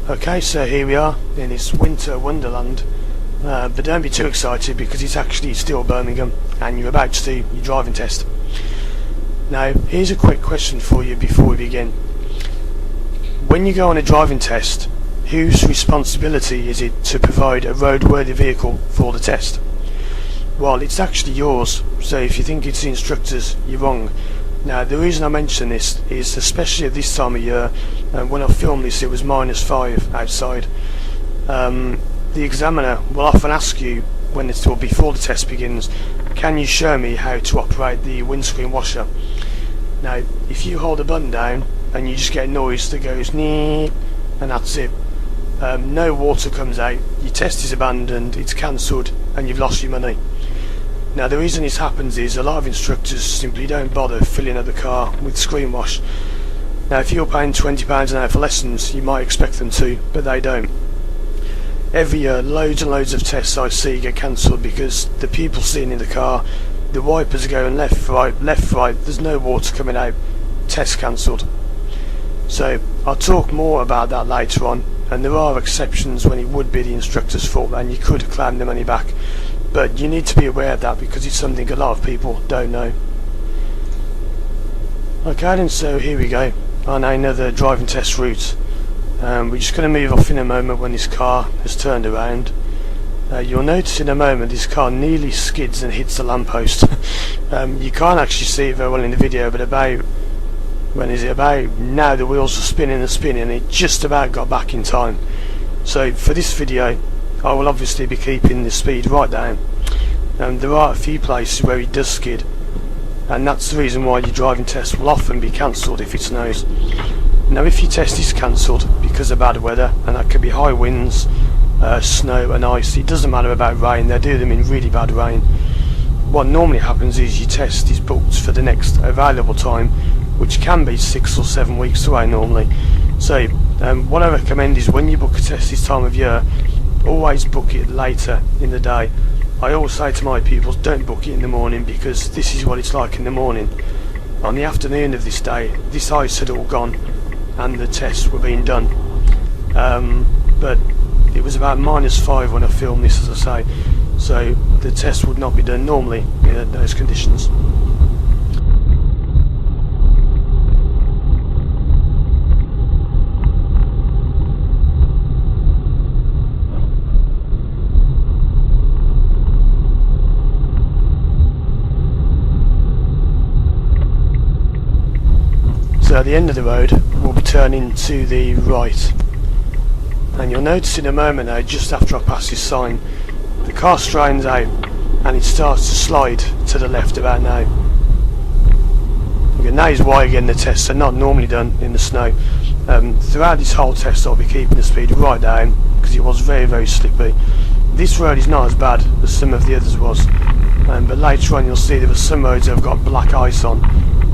Okay, so here we are in this winter wonderland, but don't be too excited because it's actually still Birmingham and you're about to do your driving test. Now, here's a quick question for you before we begin. When you go on a driving test, whose responsibility is it to provide a roadworthy vehicle for the test? Well, it's actually yours, so if you think it's the instructor's, you're wrong. Now, the reason I mention this is, especially at this time of year, when I filmed this it was -5 outside. The examiner will often ask you, when it's or before the test begins, can you show me how to operate the windscreen washer? Now, if you hold a button down and you just get a noise that goes nee, and that's it, no water comes out, your test is abandoned, it's cancelled, and you've lost your money. Now, the reason this happens is a lot of instructors simply don't bother filling up the car with screen wash. Now, if you're paying £20 an hour for lessons, you might expect them to, but they don't. Every year, loads and loads of tests I see get cancelled because the people sitting in the car, the wipers are going left, right, there's no water coming out, test cancelled. So, I'll talk more about that later on, and there are exceptions when it would be the instructor's fault and you could claim the money back. But you need to be aware of that because it's something a lot of people don't know. Okay then, so here we go on another driving test route. We're just going to move off in a moment when this car has turned around. You'll notice in a moment this car nearly skids and hits the lamppost. You can't actually see it very well in the video, but about now the wheels are spinning and spinning and it just about got back in time. So for this video I will obviously be keeping the speed right down. There are a few places where it does skid, and that's the reason why your driving test will often be cancelled if it snows. Now, if your test is cancelled because of bad weather, and that could be high winds, snow and ice, it doesn't matter about rain, they do them in really bad rain. What normally happens is your test is booked for the next available time, which can be 6 or 7 weeks away normally. So what I recommend is when you book a test this time of year, always book it later in the day. I always say to my pupils, don't book it in the morning because this is what it's like in the morning. On the afternoon of this day, this ice had all gone and the tests were being done. But it was about -5 when I filmed this, as I say, so the test would not be done normally in those conditions. So at the end of the road we'll be turning to the right, and you'll notice in a moment now, just after I pass this sign, the car straightens out and it starts to slide to the left about now. Okay, now is why again the tests are not normally done in the snow. Throughout this whole test I'll be keeping the speed right down because it was very, very slippy. This road is not as bad as some of the others was, but later on you'll see there were some roads that have got black ice on,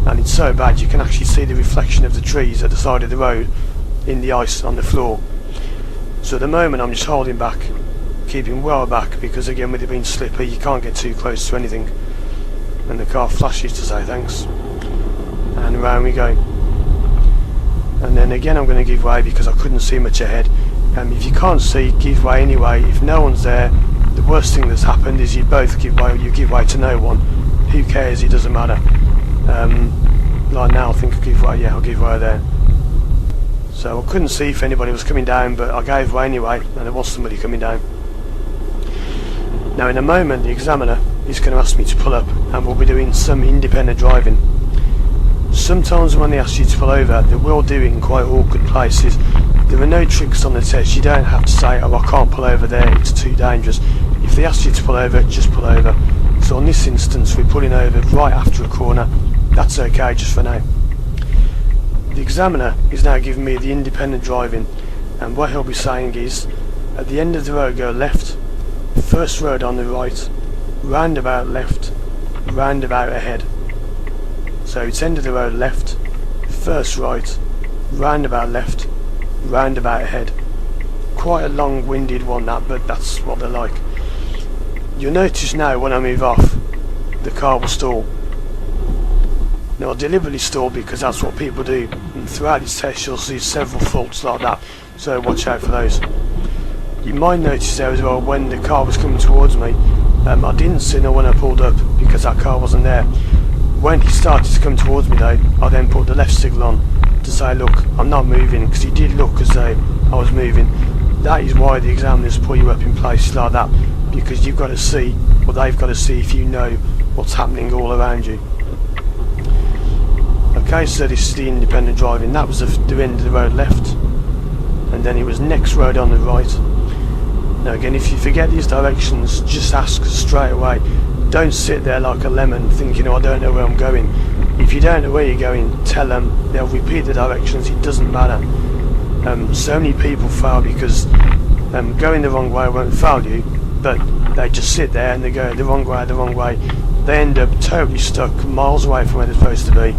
and it's so bad you can actually see the reflection of the trees at the side of the road in the ice on the floor. So at the moment I'm just holding back, keeping well back, because again with it being slippy you can't get too close to anything, and the car flashes to say thanks, and around we go. And then again I'm going to give way because I couldn't see much ahead. If you can't see, give way anyway. If no one's there, the worst thing that's happened is you both give way, you give way to no one. Who cares, it doesn't matter. Like now I think I'll give way, yeah, I'll give way there. So I couldn't see if anybody was coming down, but I gave way anyway, and there was somebody coming down. Now in a moment the examiner is going to ask me to pull up, and we'll be doing some independent driving. Sometimes when they ask you to pull over, they will do it in quite awkward places. There are no tricks on the test, you don't have to say, oh I can't pull over there, it's too dangerous. If they ask you to pull over, just pull over. So in this instance we're pulling over right after a corner. That's okay just for now. The examiner is now giving me the independent driving, and what he'll be saying is, at the end of the road go left, first road on the right, roundabout left, roundabout ahead. So it's end of the road left, first right, roundabout left, roundabout ahead. Quite a long-winded one that, but that's what they're like. You'll notice now when I move off, the car will stall. Now I deliberately stalled because that's what people do, and throughout this test you'll see several faults like that, so watch out for those. You might notice there as well when the car was coming towards me, I didn't signal when I pulled up because that car wasn't there. When he started to come towards me though, I then put the left signal on to say look, I'm not moving, because he did look as though I was moving. That is why the examiners put you up in places like that, because you've got to see, or they've got to see if you know what's happening all around you. Okay, so this is the independent driving. That was the end of the road left, and then it was next road on the right. Now again, if you forget these directions, just ask straight away. Don't sit there like a lemon thinking, oh, I don't know where I'm going. If you don't know where you're going, tell them. They'll repeat the directions, it doesn't matter. So many people fail because going the wrong way won't fail you, but they just sit there and they go the wrong way. They end up totally stuck miles away from where they're supposed to be,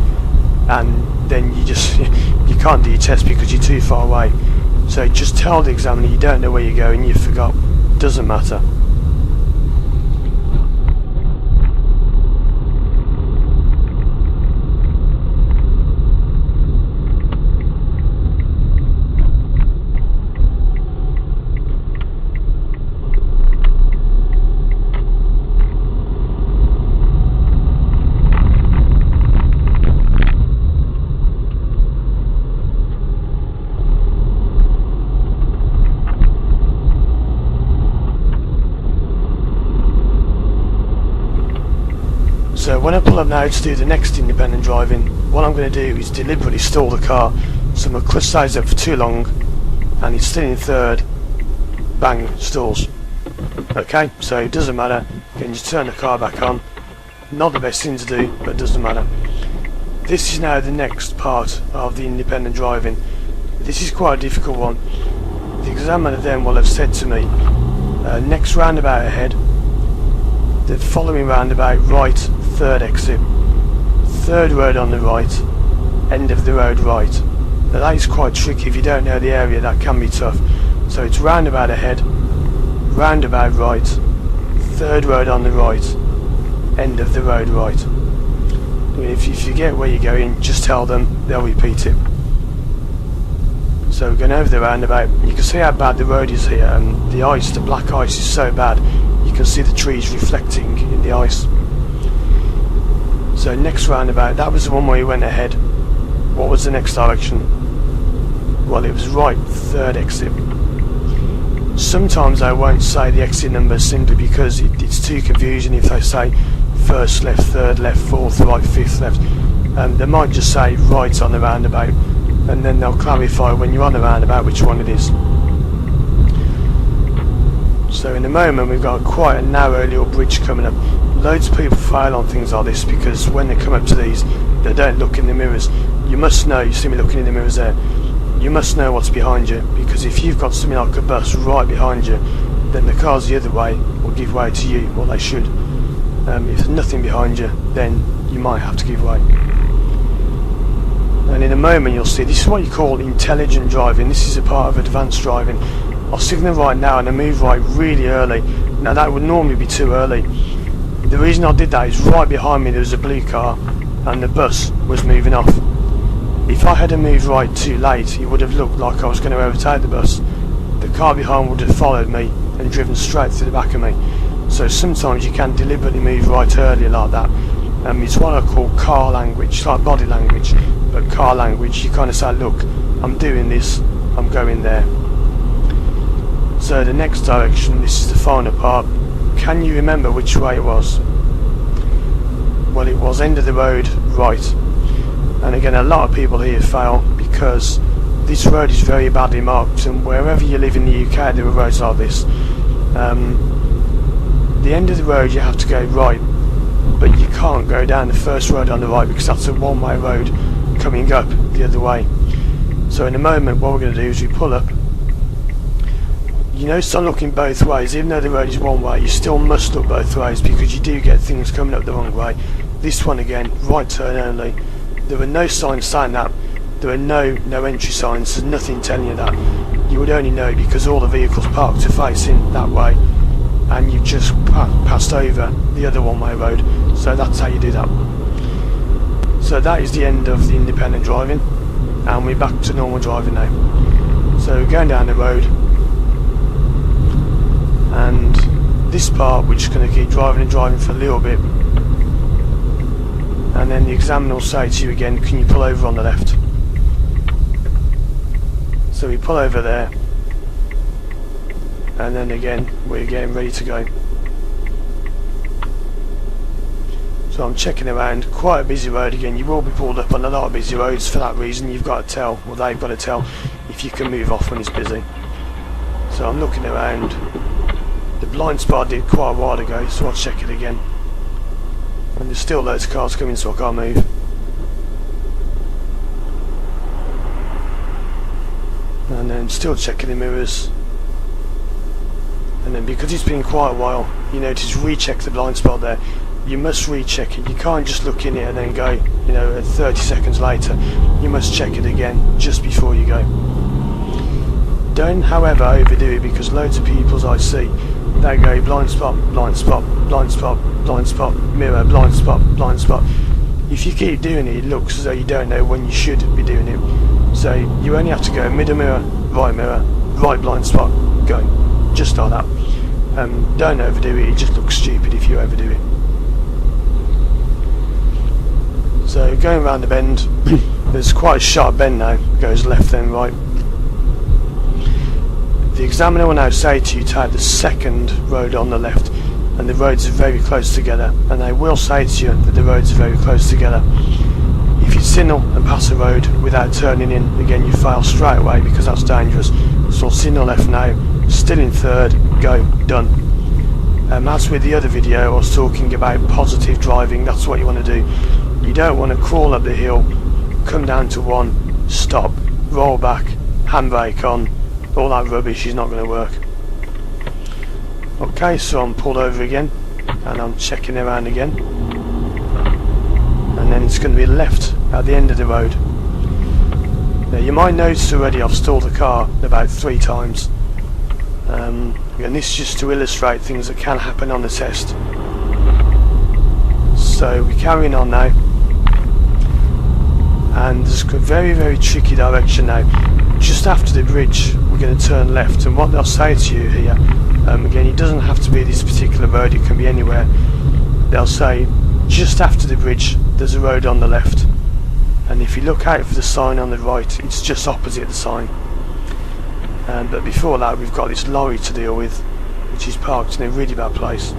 and then you can't do your test because you're too far away. So just tell the examiner you don't know where you're going, you forgot, doesn't matter. So when I pull up now to do the next independent driving, what I'm going to do is deliberately stall the car, so my clutch stays up for too long and it's still in third, bang, stalls. Okay, so it doesn't matter, you can just turn the car back on. Not the best thing to do, but it doesn't matter. This is now the next part of the independent driving. This is quite a difficult one. The examiner then will have said to me, next roundabout ahead, the following roundabout right, third exit, third road on the right, end of the road right. Now that is quite tricky. If you don't know the area, that can be tough. So it's roundabout ahead, roundabout right, third road on the right, end of the road right. If you forget where you're going, just tell them, they'll repeat it. So we're going over the roundabout. You can see how bad the road is here, and the ice, the black ice is so bad. You can see the trees reflecting in the ice. So next roundabout, that was the one where you went ahead. What was the next direction? Well, it was right, third exit. Sometimes I won't say the exit number simply because it's too confusing if they say first left, third left, fourth right, fifth left. They might just say right on the roundabout, and then they'll clarify when you're on the roundabout which one it is. So in a moment we've got quite a narrow little bridge coming up. Loads of people fail on things like this because when they come up to these, they don't look in the mirrors. You must know, you see me looking in the mirrors there, you must know what's behind you, because if you've got something like a bus right behind you, then the cars the other way will give way to you, or they should. If there's nothing behind you, then you might have to give way. And in a moment you'll see, this is what you call intelligent driving. This is a part of advanced driving. I'll signal right now and I move right really early. Now that would normally be too early. The reason I did that is right behind me there was a blue car and the bus was moving off. If I had moved right too late, it would have looked like I was going to overtake the bus. The car behind would have followed me and driven straight through the back of me. So sometimes you can deliberately move right early like that. It's what I call car language, like body language, but car language. You kind of say, look, I'm doing this, I'm going there. So the next direction, this is the final part. Can you remember which way it was? Well, it was end of the road, right. And again, a lot of people here fail because this road is very badly marked, and wherever you live in the UK there are roads like this. The end of the road you have to go right, but you can't go down the first road on the right because that's a one-way road coming up the other way. So in a moment what we're going to do is we pull up. You know, start looking both ways. Even though the road is one way, you still must look both ways because you do get things coming up the wrong way. This one again, right turn only. There were no signs saying that. There were no entry signs. There's nothing telling you that. You would only know because all the vehicles parked are facing that way, and you've just passed over the other one-way road. So that's how you do that. So So that is the end of the independent driving, and we're back to normal driving now. So we're going down the road, and this part we're just going to keep driving and driving for a little bit, and then the examiner will say to you again, can you pull over on the left? So we pull over there, and then again we're getting ready to go. So I'm checking around, quite a busy road again. You will be pulled up on a lot of busy roads. For that reason you've got to tell, or they've got to tell, if you can move off when it's busy. So I'm looking around. The blind spot I did quite a while ago, so I'll check it again. And there's still loads of cars coming, so I can't move. And then still checking the mirrors. And then because it's been quite a while, you notice recheck the blind spot there. You must recheck it. You can't just look in it and then go, 30 seconds later. You must check it again just before you go. Don't, however, overdo it, because loads of people I see, they go blind spot, blind spot, blind spot, blind spot, mirror, blind spot, blind spot. If you keep doing it, it looks as though you don't know when you should be doing it. So you only have to go middle mirror, right blind spot, go. Just like that. Don't overdo it. It just looks stupid if you overdo it. So going around the bend, there's quite a sharp bend now, goes left then right. The examiner will now say to you to take the second road on the left, and the roads are very close together, and they will say to you that the roads are very close together. If you signal and pass a road without turning in, again you fail straight away, because that's dangerous. So I'll signal left now, still in third, go, done. As with the other video I was talking about positive driving, that's what you want to do. You don't want to crawl up the hill, come down to one, stop, roll back, handbrake on, all that rubbish is not going to work. Okay, so I'm pulled over again, and I'm checking around again, and then it's going to be left at the end of the road. Now you might notice already I've stalled the car about 3 times, and this is just to illustrate things that can happen on the test. So we're carrying on now, and there's a very tricky direction now. Just after the bridge we're going to turn left, and what they'll say to you here, again it doesn't have to be this particular road, it can be anywhere. They'll say just after the bridge there's a road on the left, and if you look out for the sign on the right, it's just opposite the sign. But before that we've got this lorry to deal with, which is parked in a really bad place.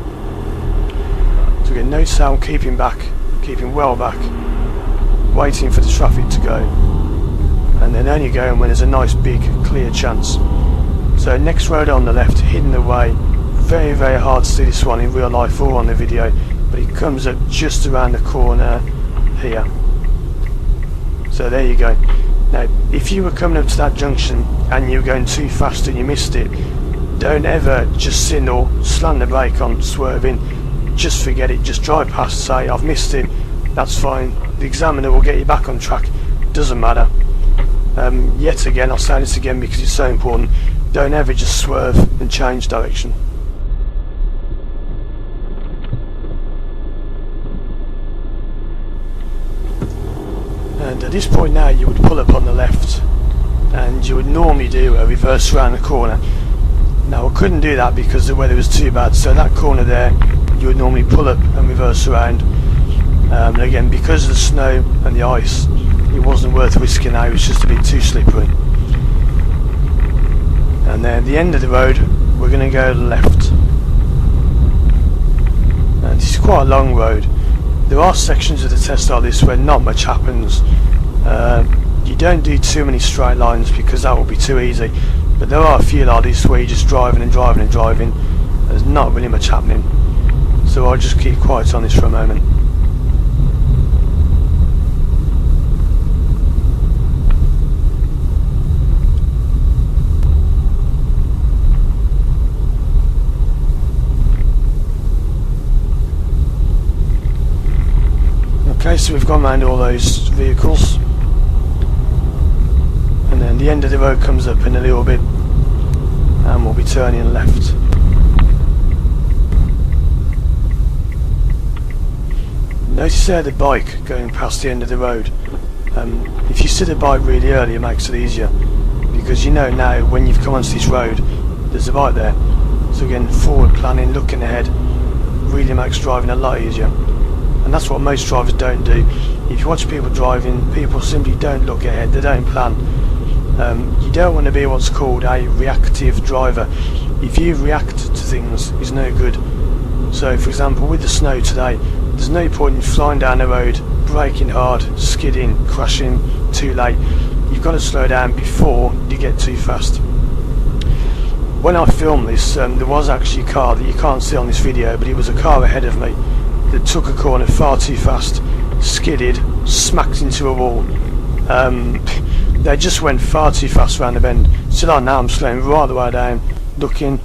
So again, notice how I'm keeping well back, waiting for the traffic to go, and then only going when there's a nice big clear chance. So next road on the left, hidden away, very hard to see this one in real life or on the video, but it comes up just around the corner here. So there you go. Now if you were coming up to that junction and you were going too fast and you missed it, don't ever just signal, slam the brake on, swerve in. Just forget it, just drive past, say I've missed it, that's fine. The examiner will get you back on track, doesn't matter. Yet again, I'll say this again because it's so important, don't ever just swerve and change direction. And at this point now you would pull up on the left, and you would normally do a reverse around the corner. Now I couldn't do that because the weather was too bad, so that corner there you would normally pull up and reverse around. And again, because of the snow and the ice, it wasn't worth risking now, it was just a bit too slippery. And then at the end of the road we're going to go left, and this is quite a long road. There are sections of the test like this where not much happens. You don't do too many straight lines because that will be too easy, but there are a few like this where you're just driving and driving and driving, there's not really much happening. So I'll just keep quiet on this for a moment. Okay, so we've gone around all those vehicles, and then the end of the road comes up in a little bit, and we'll be turning left. Notice there the bike going past the end of the road. If you see the bike really early, it makes it easier, because you know now when you've come onto this road there's a bike there. So again, forward planning, looking ahead, really makes driving a lot easier. And that's what most drivers don't do. If you watch people driving, people simply don't look ahead, they don't plan. You don't want to be what's called a reactive driver. If you react to things, it's no good. So for example, with the snow today, there's no point in flying down the road, braking hard, skidding, crashing, too late. You've got to slow down before you get too fast. When I filmed this, there was actually a car that you can't see on this video, but it was a car ahead of me that took a corner far too fast, skidded, smacked into a wall. They just went far too fast around the bend. Still on now, I'm slowing right the way down, looking.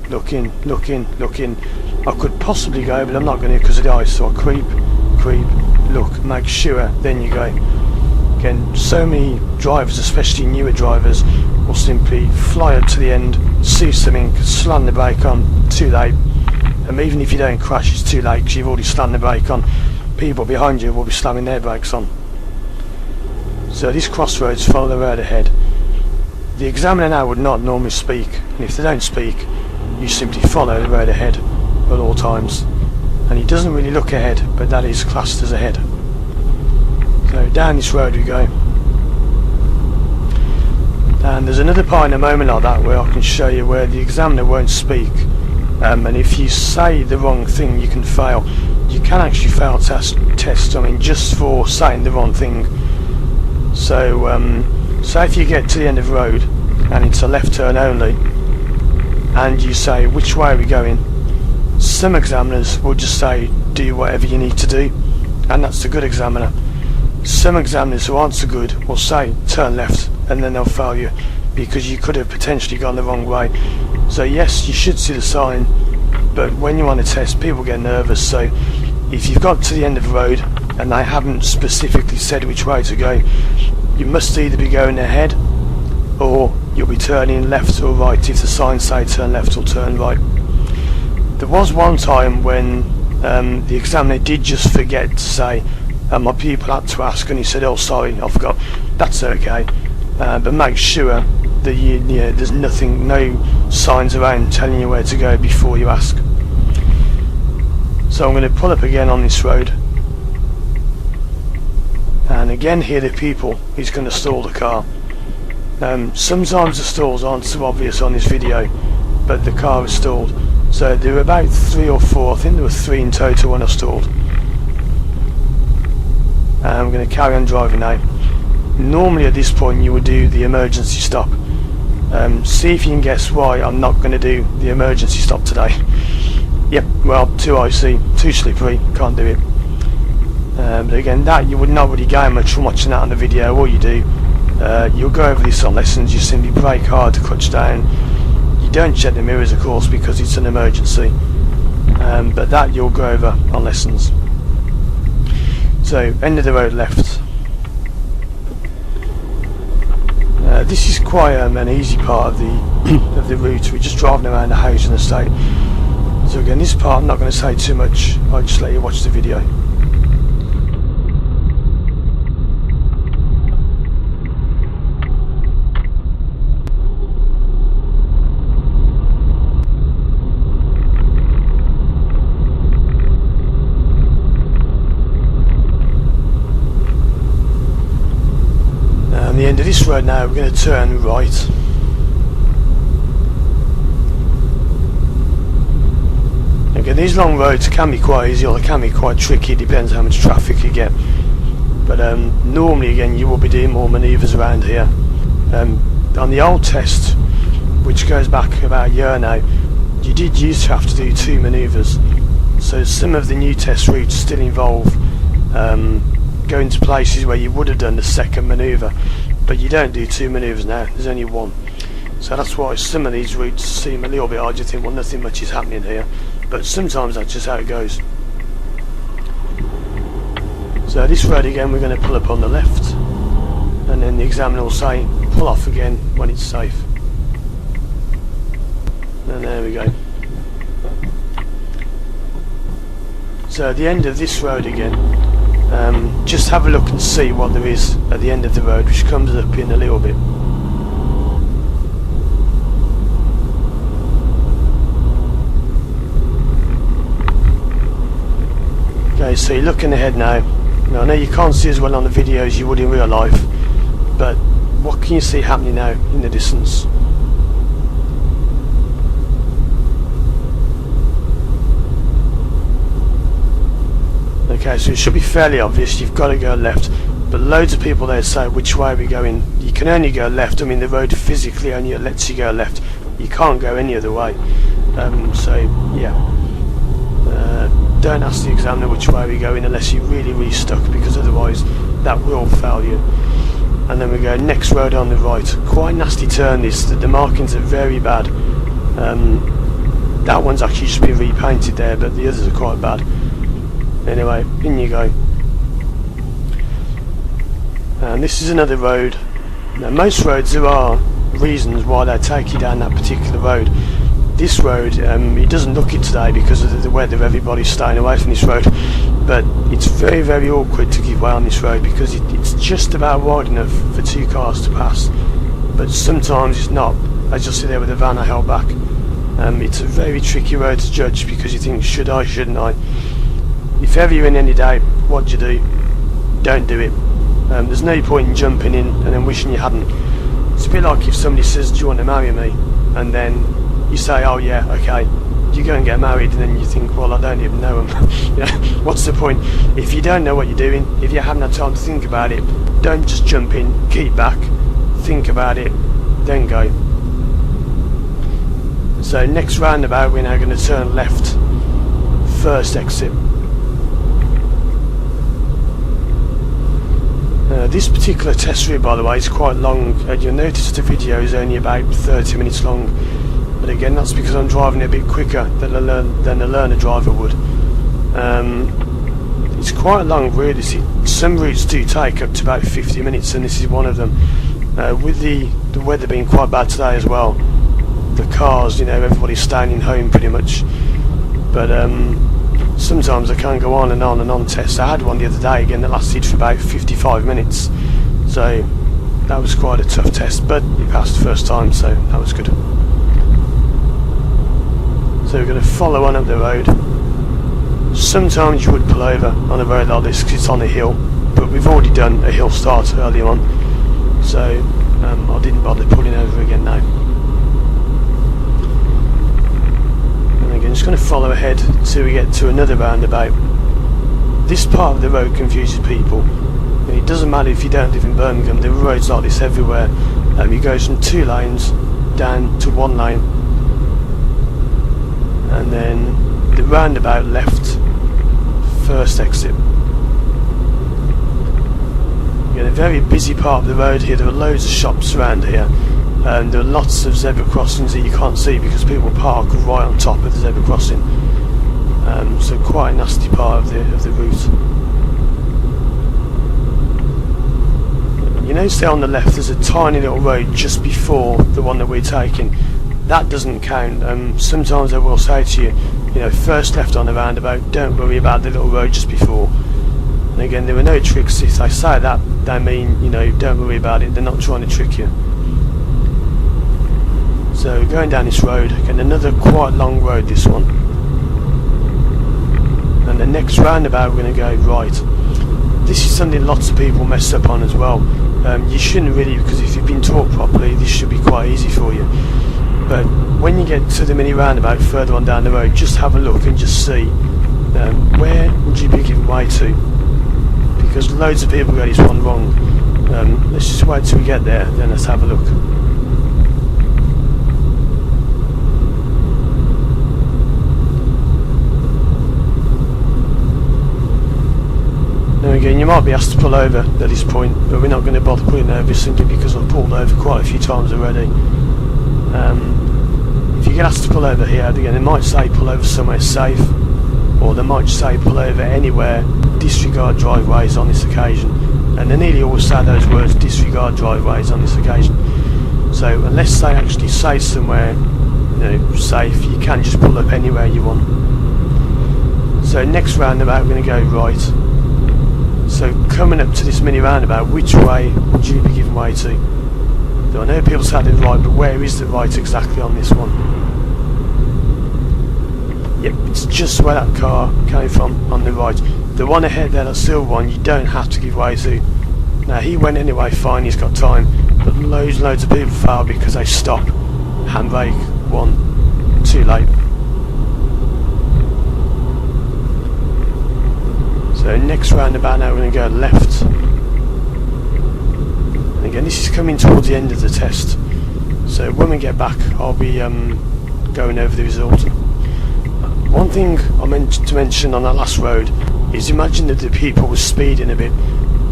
I could possibly go, but I'm not going to because of the ice, so I creep, look, make sure, then you go. Again, so many drivers, especially newer drivers, will simply fly up to the end, see something, slam the brake on, too late. And even if you don't crash, it's too late because you've already slammed the brake on. People behind you will be slamming their brakes on. So these crossroads, follow the road ahead. The examiner now would not normally speak, and if they don't speak, you simply follow the road ahead at all times. And he doesn't really look ahead, but that is classed as ahead. So down this road we go. And there's another part in a moment like that where I can show you where the examiner won't speak. And if you say the wrong thing, you can fail. You can actually fail tests, I mean, just for saying the wrong thing. So, say if you get to the end of the road and it's a left turn only, and you say, which way are we going? Some examiners will just say, do whatever you need to do, and that's the good examiner. Some examiners who aren't so good will say, turn left, and then they'll fail you, because you could have potentially gone the wrong way. So yes, you should see the sign, but when you want to test, people get nervous. So if you've got to the end of the road and they haven't specifically said which way to go, you must either be going ahead or you'll be turning left or right if the signs say turn left or turn right. There was one time when the examiner did just forget to say, my pupil had to ask, and he said, oh sorry, I forgot. That's okay, but make sure that there's nothing, no signs around telling you where to go before you ask. So I'm going to pull up again on this road, and again here the people, he's going to stall the car. Sometimes the stalls aren't so obvious on this video, but the car is stalled. So there were about 3 or 4, I think there were 3 in total when I stalled. And I'm going to carry on driving now. Normally at this point you would do the emergency stop. See if you can guess why I'm not going to do the emergency stop today. Yep, well, too icy, too slippery, can't do it. But again, that you would not really gain much from watching that on the video. All you do, you'll go over this on lessons, you simply brake hard to clutch down. You don't check the mirrors of course because it's an emergency, but that you'll go over on lessons. So, end of the road left. This is quite an easy part of the route. We're just driving around the housing estate. So again, this part I'm not going to say too much, I'll just let you watch the video. The end of this road now, we're going to turn right. Again, these long roads can be quite easy or they can be quite tricky, it depends how much traffic you get. But normally again you will be doing more manoeuvres around here. On the old test, which goes back about a year now, you did used to have to do 2 manoeuvres. So some of the new test routes still involve going to places where you would have done the second manoeuvre, but you don't do 2 manoeuvres now, there's only 1. So that's why some of these routes seem a little bit odd. You think, well, nothing much is happening here, but sometimes that's just how it goes. So this road again, we're going to pull up on the left, and then the examiner will say pull off again when it's safe. And there we go. So at the end of this road again, Just have a look and see what there is at the end of the road, which comes up in a little bit. Okay, so you're looking ahead now. Now I know you can't see as well on the video as you would in real life, but what can you see happening now in the distance? Okay, so it should be fairly obvious, you've got to go left, but loads of people there say which way are we going. You can only go left. I mean, the road physically only lets you go left, you can't go any other way. So yeah, don't ask the examiner which way we're going unless you're really stuck, because otherwise that will fail you. And then we go next road on the right. Quite nasty turn this, the markings are very bad. That one's actually just been repainted there, but the others are quite bad. Anyway, in you go. And this is another road. Now most roads, there are reasons why they take you down that particular road. This road, it doesn't look it today because of the weather, everybody's staying away from this road, but it's very awkward to give way on this road because it's just about wide enough for two cars to pass, but sometimes it's not, as you'll see there with the van I held back. It's a very tricky road to judge because you think, should I, shouldn't I? If ever you're in any doubt, what do you do? Don't do it. There's no point in jumping in and then wishing you hadn't. It's a bit like if somebody says, do you want to marry me? And then you say, oh yeah, okay. You go and get married and then you think, well, I don't even know them. You know, what's the point? If you don't know what you're doing, if you haven't had time to think about it, don't just jump in, keep back, think about it, then go. So next roundabout we're now going to turn left, first exit. This particular test route, by the way, is quite long. You'll notice the video is only about 30 minutes long, but again that's because I'm driving a bit quicker than a learner driver would. It's quite a long route. Some routes do take up to about 50 minutes, and this is one of them. With the weather being quite bad today as well, the cars, you know, everybody's staying home pretty much, but sometimes I can go on and on tests. I had one the other day again that lasted for about 55 minutes, so that was quite a tough test, but it passed the first time, so that was good. So we're going to follow on up the road. Sometimes you would pull over on a road like this because it's on a hill, but we've already done a hill start earlier on, so I didn't bother pulling over again now. I'm just going to follow ahead till we get to another roundabout. This part of the road confuses people. And it doesn't matter if you don't live in Birmingham, there are roads like this everywhere. It goes from 2 lanes down to 1 lane, and then the roundabout left, first exit. You get a very busy part of the road here. There are loads of shops around here. And there are lots of zebra crossings that you can't see because people park right on top of the zebra crossing. So quite a nasty part of the route. You notice there on the left there's a tiny little road just before the one that we're taking. That doesn't count. Sometimes I will say to you, you know, first left on the roundabout, don't worry about the little road just before. And again, there are no tricks. If they say that, they mean, you know, don't worry about it, they're not trying to trick you. So going down this road, again another quite long road this one, and the next roundabout we're going to go right. This is something lots of people mess up on as well. You shouldn't really, because if you've been taught properly this should be quite easy for you, but when you get to the mini roundabout further on down the road, just have a look and just see where would you be giving way to, because loads of people get this one wrong. Let's just wait till we get there, then let's have a look. Now again, you might be asked to pull over at this point, but we're not going to bother pulling over simply because I've pulled over quite a few times already. If you get asked to pull over here, again, they might say pull over somewhere safe, or they might say pull over anywhere, disregard driveways on this occasion. And they nearly always say those words, disregard driveways on this occasion. So unless they actually say somewhere, you know, safe, you can just pull up anywhere you want. So next roundabout we're going to go right. So coming up to this mini roundabout, which way would you be giving way to? I know people say the right, but where is the right exactly on this one? Yep, it's just where that car came from, on the right. The one ahead there, that silver one, you don't have to give way to. Now he went anyway, fine, he's got time, but loads and loads of people fail because they stop, handbrake, one, too late. So next roundabout now we're going to go left. And again, this is coming towards the end of the test, so when we get back I'll be going over the result. One thing I meant to mention on that last road is imagine that the people were speeding a bit.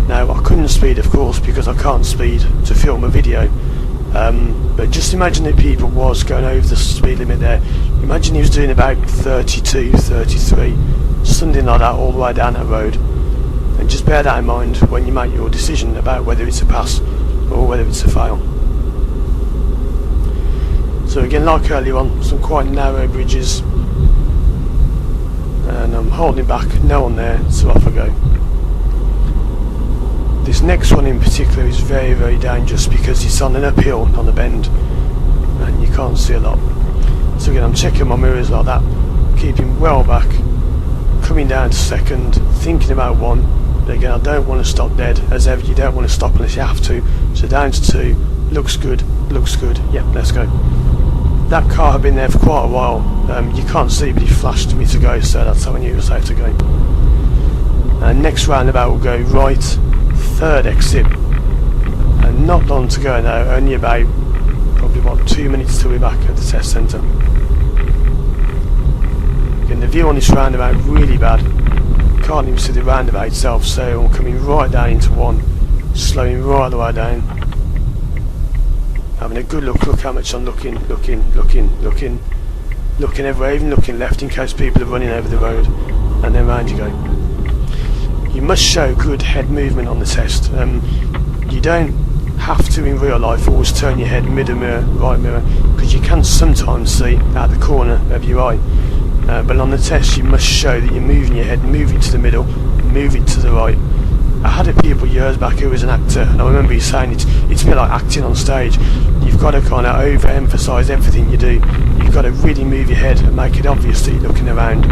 Now I couldn't speed of course because I can't speed to film a video, but just imagine that people was going over the speed limit there. Imagine he was doing about 32, 33, something like that all the way down that road, and just bear that in mind when you make your decision about whether it's a pass or whether it's a fail. So again, like earlier on, some quite narrow bridges, and I'm holding back, no one there, so off I go. This next one in particular is very, very dangerous because it's on an uphill on a bend and you can't see a lot. So again, I'm checking my mirrors like that, keeping well back, coming down to second, thinking about one, but again I don't want to stop dead, as ever you don't want to stop unless you have to, so down to two, looks good, yep, let's go. That car had been there for quite a while, you can't see but he flashed to me to go, so that's how I knew it was safe to go. And next roundabout will go right, third exit, and not long to go now, only about probably about 2 minutes till we're back at the test centre. Again, the view on this roundabout really bad, can't even see the roundabout itself, so I'm coming right down into one, slowing right the way down, having a good look how much I'm looking everywhere, even looking left in case people are running over the road, and then round you go. You must show good head movement on the test. You don't have to in real life always turn your head middle mirror, right mirror, because you can sometimes see out the corner of your eye. But on the test you must show that you're moving your head, move it to the middle, move it to the right. I had a people years back who was an actor, and I remember he saying it's a bit like acting on stage. You've got to kind of over-emphasise everything you do. You've got to really move your head and make it obvious that you're looking around.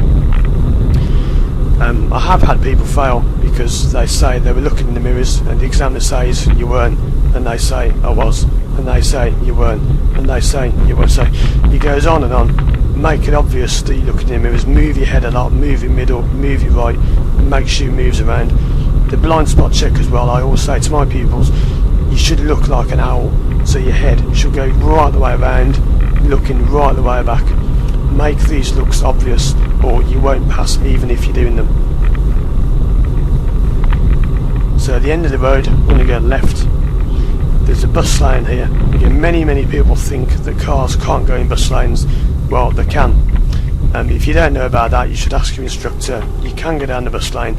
I have had people fail because they say they were looking in the mirrors and the examiner says you weren't, and they say I was, and they say you weren't, and they say you weren't. So he goes on and on. Make it obvious that you're looking in the mirrors, move your head a lot, move it middle, move it right, make sure it moves around. The blind spot check as well, I always say to my pupils, you should look like an owl, so your head should go right the way around, looking right the way back. Make these looks obvious or you won't pass even if you're doing them. So at the end of the road we're going to go left. There's a bus lane here. Again, many people think that cars can't go in bus lanes. Well, they can. If you don't know about that, you should ask your instructor. You can go down the bus lane.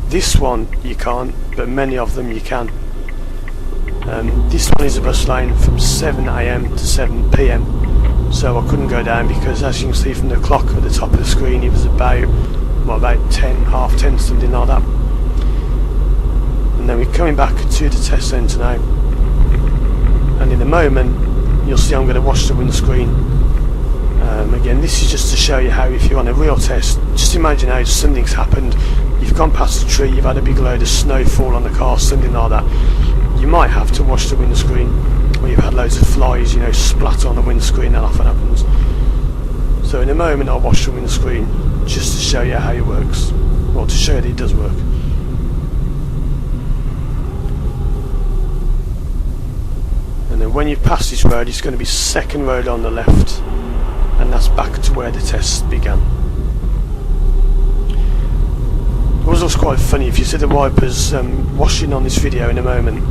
This one you can't, but many of them you can. This one is a bus lane from 7 AM to 7 PM. So I couldn't go down because, as you can see from the clock at the top of the screen, it was about 10, half 10, something like that. And then we're coming back to the test centre now, and in a moment you'll see I'm going to wash the windscreen. Again, this is just to show you how, if you're on a real test, just imagine how something's happened, you've gone past a tree, you've had a big load of snow fall on the car, something like that. You might have to wash the windscreen, or you've had loads of flies, splatter on the windscreen. That often happens. So in a moment I'll wash the windscreen just to show you how it works, or to show you that it does work. And then when you pass this road, it's going to be second road on the left, and that's back to where the test began. It was also quite funny, if you see the wipers washing on this video in a moment,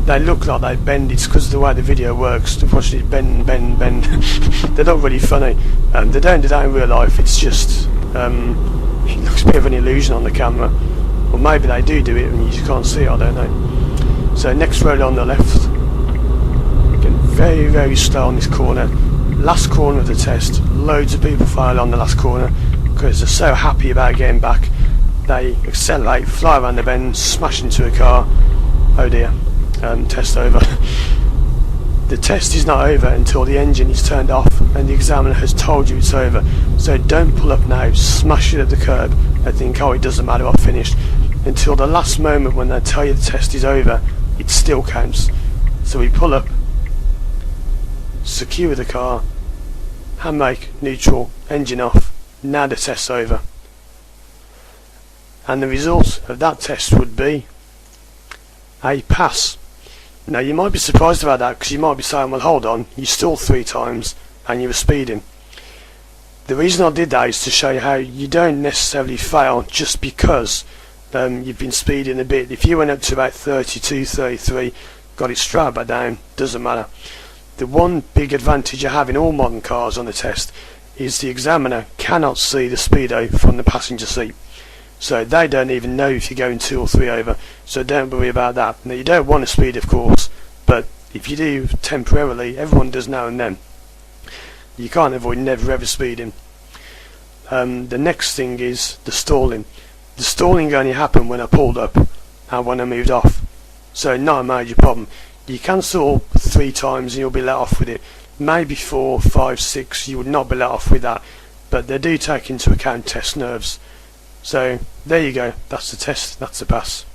they look like they bend. It's because of the way the video works. The watch it bend. They're not really funny. They don't do that in real life. It's just it looks a bit of an illusion on the camera, or maybe they do it and you just can't see it. I don't know. So next road on the left. Again, very slow on this corner. Last corner of the test. Loads of people fail on the last corner because they're so happy about getting back. they accelerate, fly around the bend, smash into a car. Oh dear, test over. The test is not over until the engine is turned off and the examiner has told you it's over. So don't pull up now, smash it at the curb and think, oh, it doesn't matter, I've finished. Until the last moment when they tell you the test is over, it still counts. So we pull up, secure the car, handbrake, neutral, engine off. Now the test's over. And the result of that test would be a pass. Now you might be surprised about that, because you might be saying, well, hold on, you stalled 3 times and you were speeding. The reason I did that is to show you how you don't necessarily fail just because you've been speeding a bit. If you went up to about 32, 33, got it straight back down, doesn't matter. The one big advantage you have in all modern cars on the test is the examiner cannot see the speedo from the passenger seat. So they don't even know if you're going 2 or 3 over, so don't worry about that. Now you don't want to speed, of course, but if you do temporarily, everyone does now and then. You can't avoid never ever speeding. The next thing is the stalling. The stalling only happened when I pulled up and when I moved off, so not a major problem. You can stall 3 times and you'll be let off with it. Maybe 4, 5, 6 you would not be let off with that, but they do take into account test nerves. So there you go, that's the test, that's the pass.